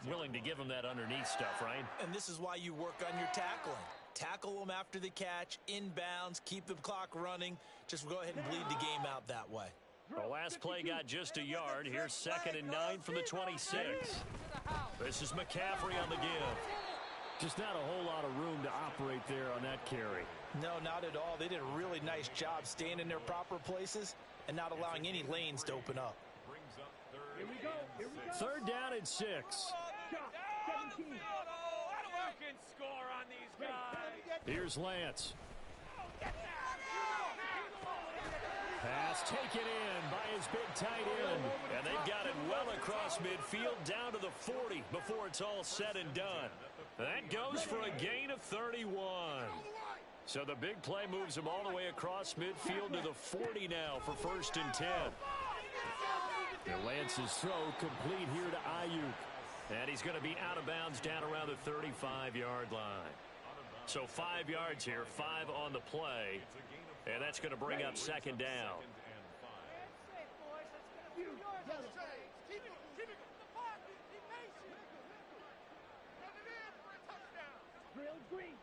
Willing to give them that underneath stuff, right? And this is why you work on your tackling. Tackle them after the catch, inbounds, keep the clock running. Just go ahead and bleed the game out that way. The last play got just a yard. Here's 2nd and 9 from the 26. This is McCaffrey on the give. Just not a whole lot of room to operate there on that carry. No, not at all. They did a really nice job staying in their proper places and not allowing any lanes to open up. Here we go. Here we go. 3rd down and 6. Shot. 17. Can score on these guys. Here's Lance. Pass taken in by his big tight end. And they've got it well across midfield down to the 40 before it's all said and done. That goes for a gain of 31. So the big play moves them all the way across midfield to the 40 now for 1st and 10. And Lance's throw complete here to Ayuk. And he's going to be out of bounds down around the 35-yard line. So 5 yards here, 5 on the play. And that's going to bring up 2nd down. Drill green.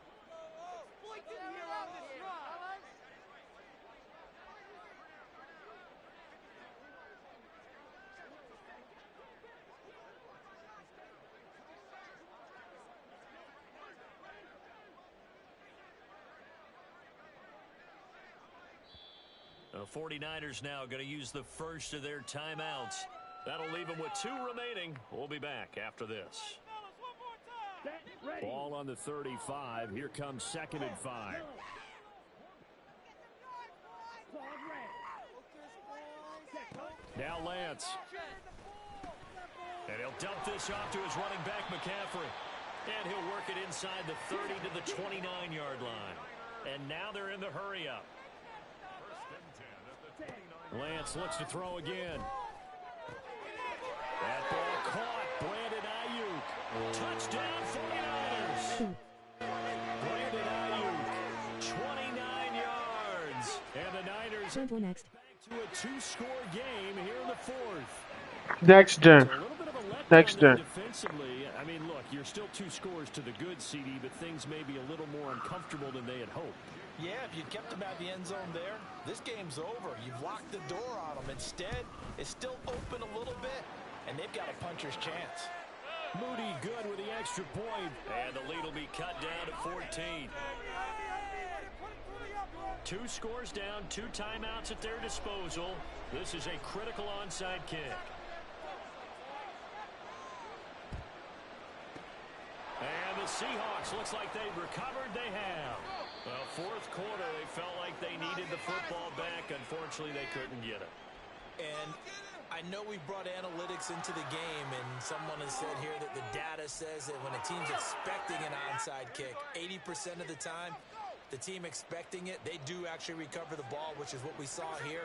The 49ers now going to use the first of their timeouts. That'll leave them with 2 remaining. We'll be back after this. Set, ready. Ball on the 35. Here comes 2nd and 5. Ball red. Now Lance. And he'll dump this off to his running back, McCaffrey. And he'll work it inside the 30 to the 29-yard line. And now they're in the hurry-up. Lance looks to throw again. That ball caught. Brandon Ayuk. Touchdown 49ers. Brandon Ayuk. 29 yards. And the Niners next. back to a 2-score game here in the 4th. Next gen. So a little bit of a letdown Next there gen. defensively. I mean, look, you're still 2 scores to the good, CD, but things may be a little more uncomfortable than they had hoped. Yeah, if you kept them at the end zone there, this game's over. You've locked the door on them. Instead, it's still open a little bit, and they've got a puncher's chance. Moody good with the extra point, and the lead will be cut down to 14. 2 scores down, 2 timeouts at their disposal. This is a critical onside kick. And the Seahawks looks like they've recovered. They have. Well, 4th quarter, they felt like they needed the football back. Unfortunately, they couldn't get it. And I know we brought analytics into the game, and someone has said here that the data says that when a team's expecting an onside kick, 80% of the time, the team expecting it, they do actually recover the ball, which is what we saw here.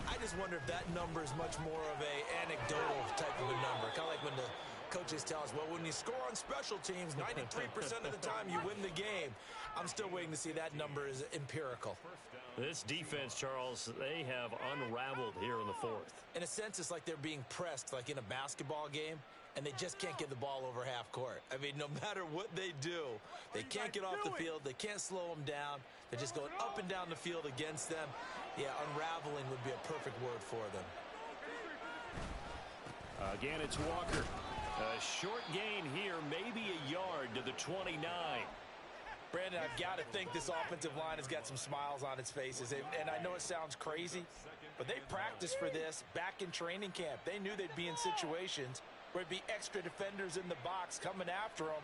I just wonder if that number is much more of a anecdotal type of a number. Kind of like when the coaches tell us, well, when you score on special teams, 93% of the time you win the game. I'm still waiting to see that number is empirical. This defense, Charles, they have unraveled here in the 4th. In a sense, it's like they're being pressed like in a basketball game, and they just can't get the ball over half court. I mean, no matter what they do, they can't get off the field. They can't slow them down. They're just going up and down the field against them. Yeah, unraveling would be a perfect word for them. Again, it's Walker. A short gain here, maybe a yard to the 29. Brandon, I've got to think this offensive line has got some smiles on its faces. And I know it sounds crazy, but they practiced for this back in training camp. They knew they'd be in situations where it'd be extra defenders in the box coming after them,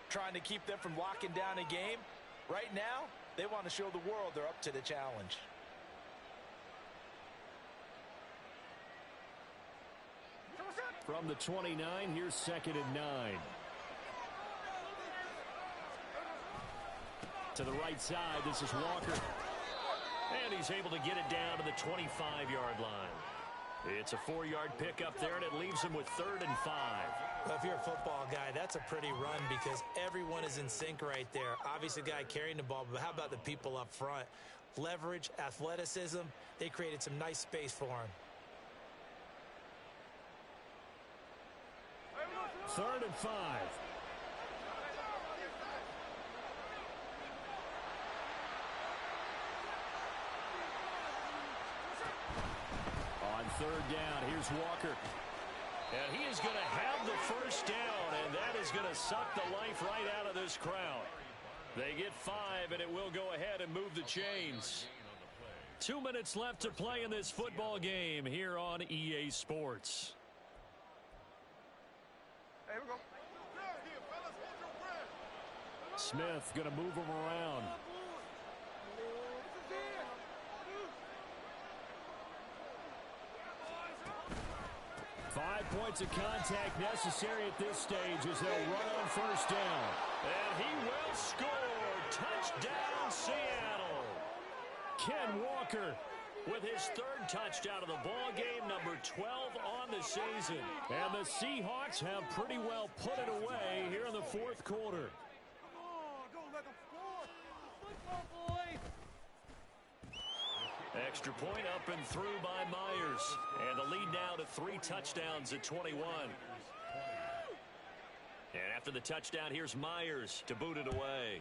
trying to keep them from locking down a game. Right now, they want to show the world they're up to the challenge. From the 29, here's 2nd and 9. To the right side, this is Walker. And he's able to get it down to the 25-yard line. It's a 4-yard pickup there, and it leaves him with 3rd and 5. Well, if you're a football guy, that's a pretty run because everyone is in sync right there. Obviously, the guy carrying the ball, but how about the people up front? Leverage, athleticism, they created some nice space for him. 3rd and 5. On 3rd down, here's Walker. And he is going to have the first down, and that is going to suck the life right out of this crowd. They get 5, and it will go ahead and move the chains. 2 minutes left to play in this football game here on EA Sports. Smith going to move him around. Five points of contact necessary at this stage as they'll run on first down. And he will score. Touchdown, Seattle. Ken Walker with his 3rd touchdown of the ball game, number 12 on the season. And the Seahawks have pretty well put it away here in the 4th quarter. Extra point up and through by Myers. And the lead now to 3 touchdowns at 21. And after the touchdown, here's Myers to boot it away.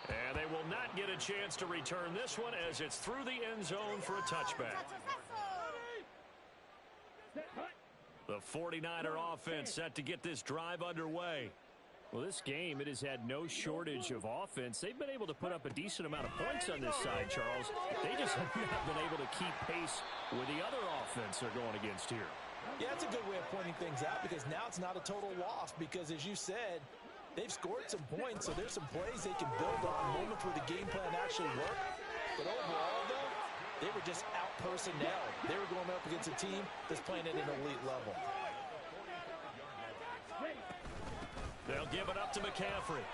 And they will not get a chance to return this one as it's through the end zone for a touchback. The 49er offense set to get this drive underway. Well, this game, it has had no shortage of offense. They've been able to put up a decent amount of points on this side, Charles. They just have not been able to keep pace with the other offense they're going against here. Yeah, that's a good way of pointing things out because now it's not a total loss because, as you said, they've scored some points, so there's some plays they can build on, moments where the game plan actually worked. But overall, though, they were just out-personnel. They were going up against a team that's playing at an elite level. They'll give it up to McCaffrey.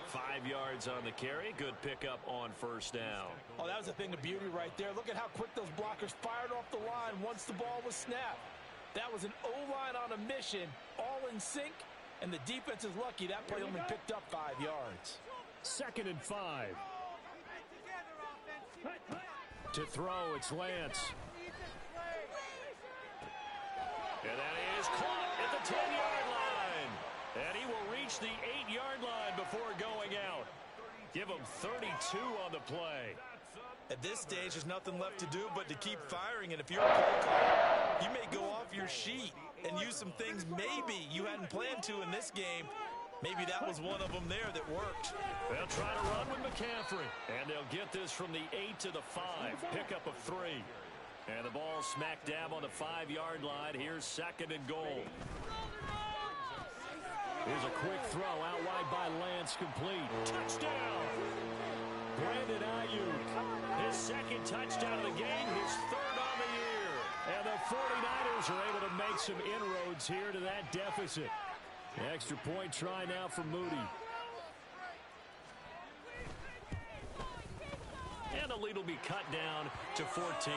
5 yards on the carry. Good pickup on first down. Oh, that was a thing of beauty right there. Look at how quick those blockers fired off the line once the ball was snapped. That was an O-line on a mission, all in sync, and the defense is lucky that play only picked up 5 yards. 2nd and 5. To throw, it's Lance. And that is caught at the 10-yard line. And he will reach the 8-yard line before going out. Give him 32 on the play. At this stage, there's nothing left to do but to keep firing. And if you're a play caller, you may go off your sheet and use some things maybe you hadn't planned to in this game. Maybe that was one of them there that worked. They'll try to run with McCaffrey. And they'll get this from the 8 to the 5. Pickup of 3. And the ball smack dab on the 5-yard line. Here's 2nd and goal. Here's a quick throw out wide by Lance, complete. Touchdown! Brandon Ayuk, his 2nd touchdown of the game, his 3rd on the year. And the 49ers are able to make some inroads here to that deficit. Extra point try now for Moody. And the lead will be cut down to 14.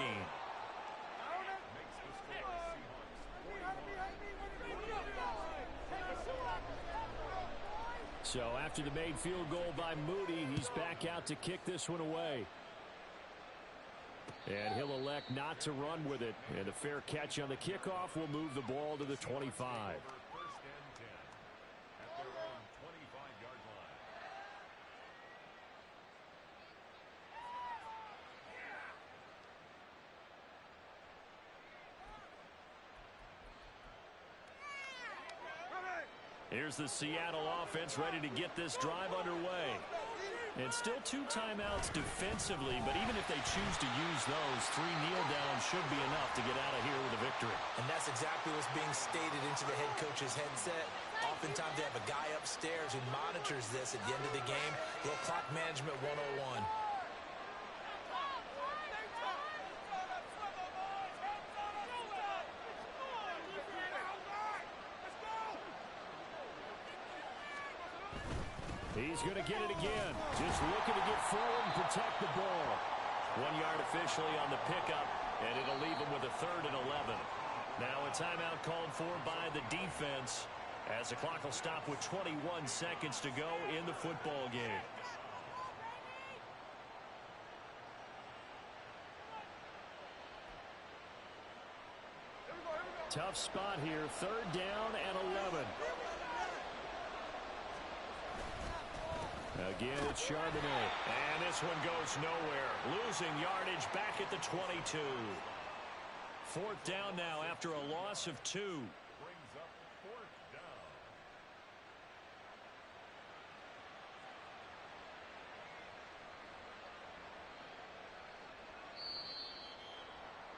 So after the made field goal by Moody, he's back out to kick this one away. And he'll elect not to run with it. And a fair catch on the kickoff will move the ball to the 25. Here's the Seattle offense ready to get this drive underway. And still 2 timeouts defensively, but even if they choose to use those, 3 kneel downs should be enough to get out of here with a victory. And that's exactly what's being stated into the head coach's headset. Oftentimes they have a guy upstairs who monitors this at the end of the game. Little clock management 101. He's going to get it again. Just looking to get forward and protect the ball. 1 yard officially on the pickup, and it'll leave him with a 3rd and 11. Now a timeout called for by the defense as the clock will stop with 21 seconds to go in the football game. Tough spot here. 3rd down and 11. Again, it's Charbonnet. And this one goes nowhere. Losing yardage back at the 22. 4th down now after a loss of 2. Brings up 4th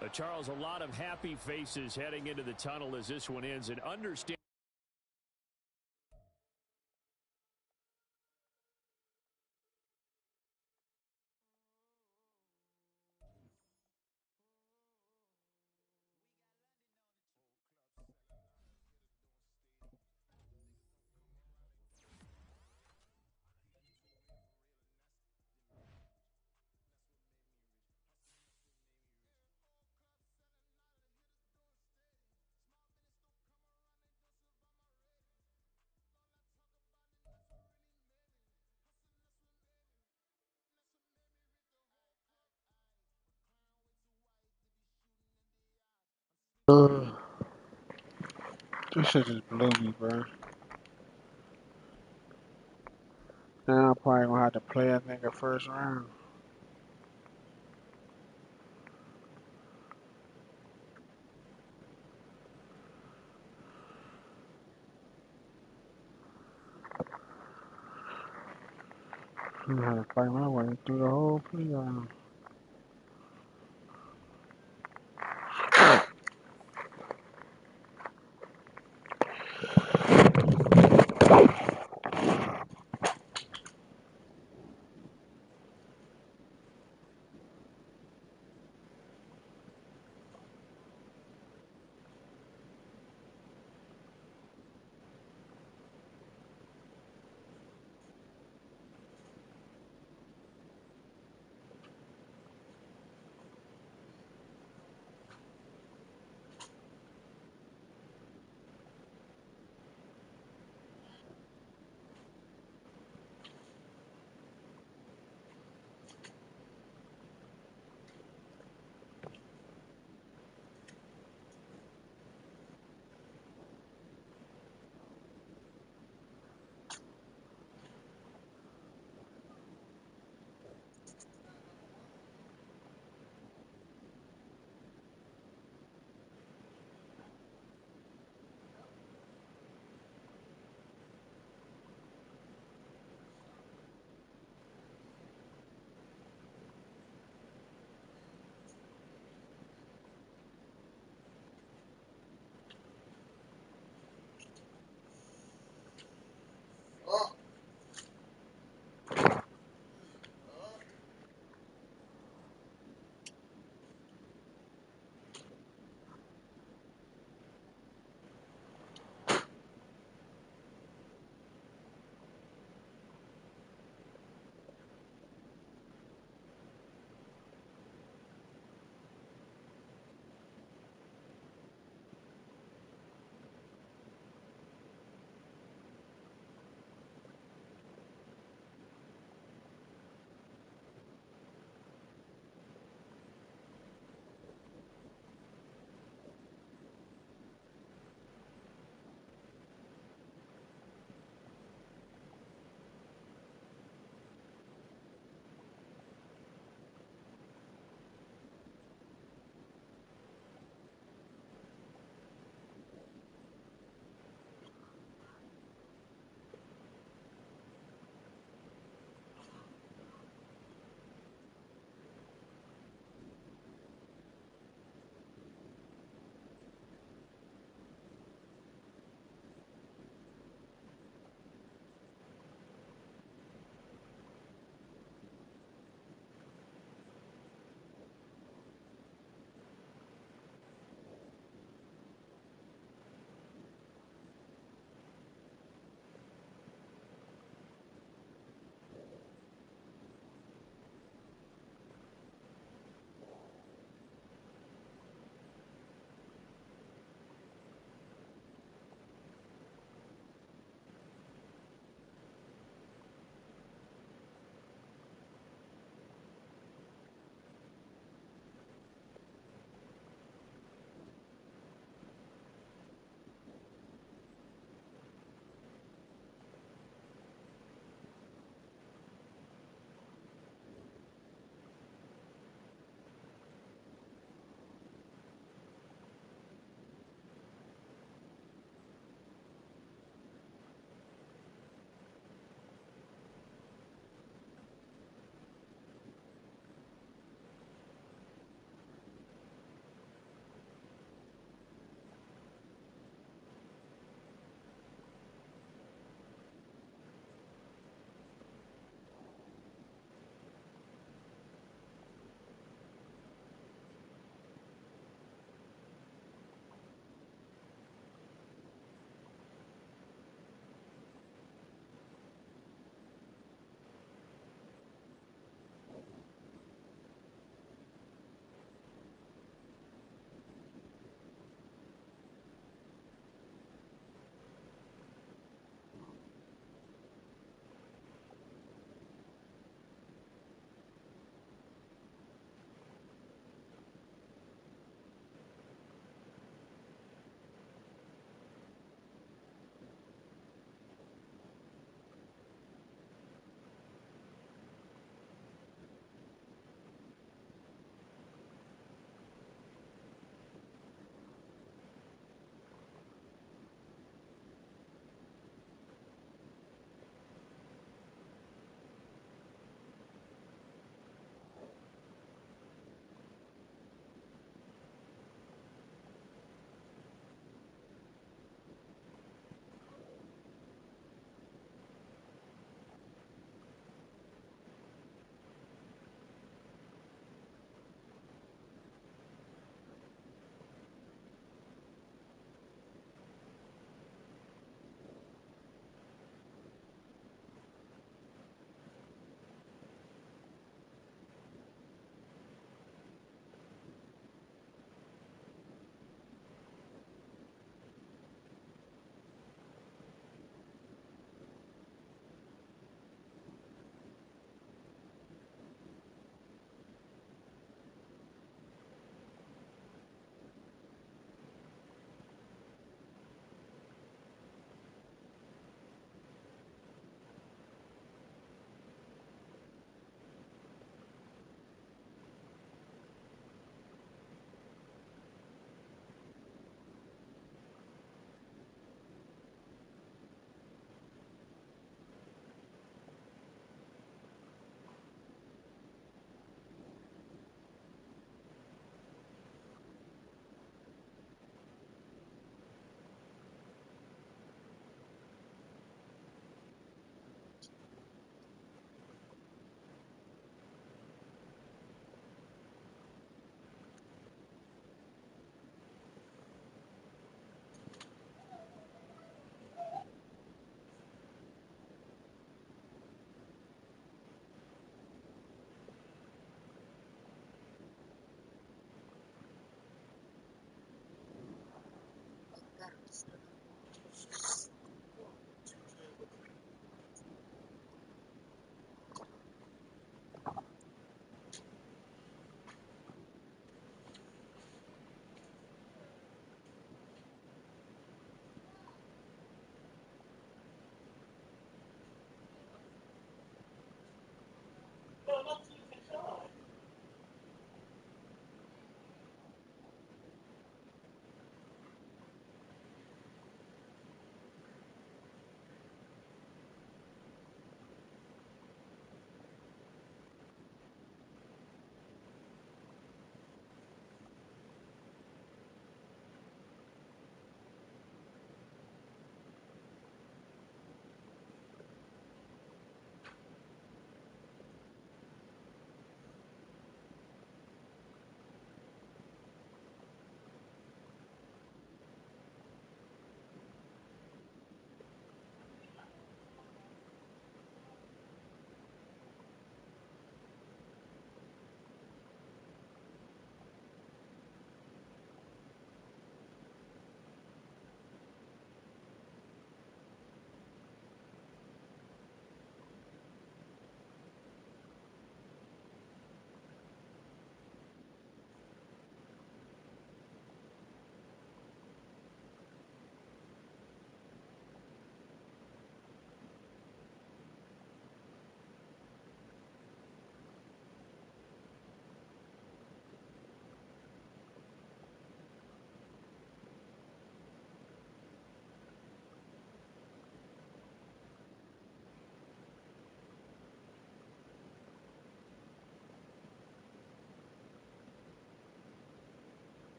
down. Charles, a lot of happy faces heading into the tunnel as this one ends. And understand. This shit just blew me, bro. Now I'm probably gonna have to play a nigga first round. I'm gonna have to fight my way through the whole play round.